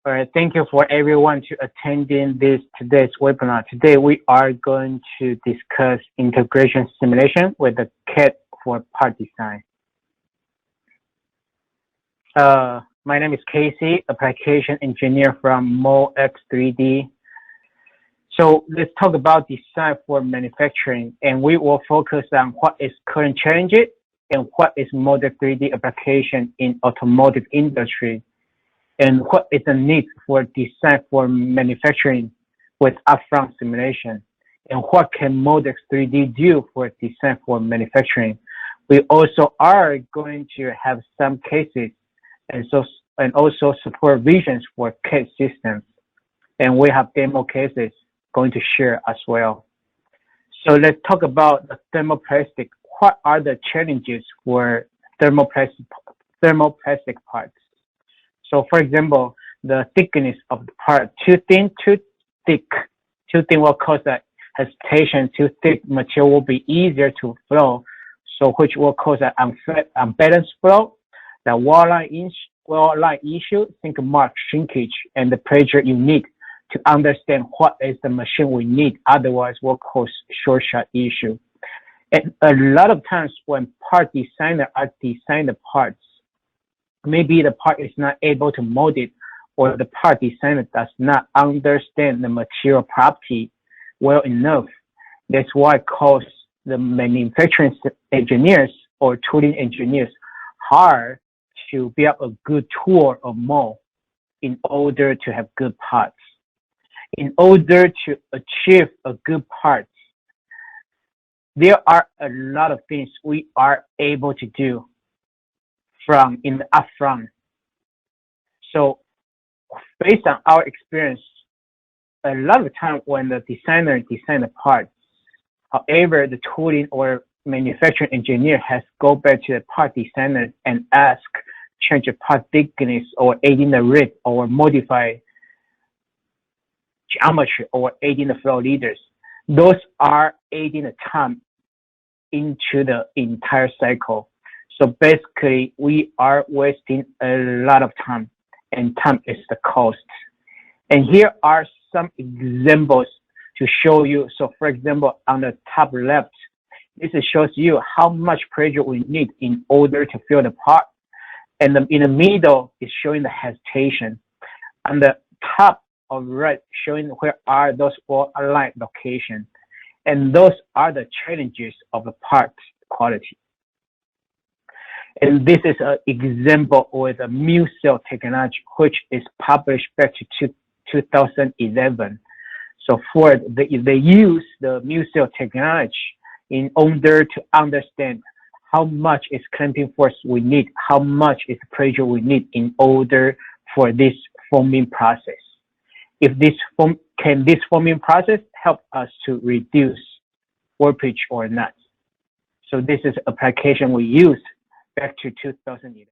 All right, thank you for everyone to attending today's webinar. Today we are going to discuss integration simulation with the CAD for part design. My name is Casey, application engineer from Moldex3D. So let's talk about design for manufacturing, and we will focus on what is current challenges and what is Moldex3D application in automotive industry, and what is the need for design for manufacturing with upfront simulation, and what can Moldex3D do for design for manufacturing. We also are going to have some cases and also support visions for CAD systems, and we have demo cases going to share as well. So let's talk about the thermoplastic. What are the challenges for thermoplastic parts? So for example, the thickness of the part, too thin, too thick. Too thin will cause that hesitation. Too thick material will be easier to flow, so which will cause an unbalanced flow. The wall line issue, think mark shrinkage, and the pressure you need to understand what is the machine we need. Otherwise, will cause short shot issue. And a lot of times when part designers are designing the parts, maybe the part is not able to mold it, or the part designer does not understand the material property well enough. That's why cause the manufacturing engineers or tooling engineers hard to build a good tool or mold in order to have good parts. In order to achieve a good part, there are a lot of things we are able to do in the upfront. So based on our experience, a lot of time when the designer design the parts, however, the tooling or manufacturing engineer has go back to the part designer and ask, change the part thickness or aiding the rib or modify geometry or aiding the flow leaders. Those are aiding the time into the entire cycle. So basically, we are wasting a lot of time, and time is the cost. And here are some examples to show you. So for example, on the top left, this shows you how much pressure we need in order to fill the part. And in the middle is showing the hesitation. On the top of right, showing where are those all aligned locations. And those are the challenges of the part quality. And this is an example with a mu cell technology, which is published back to 2011. So for they use the mu cell technology in order to understand how much is clamping force we need, how much is pressure we need in order for this forming process. If this forming process help us to reduce warpage or not. So this is application we use back to 2011.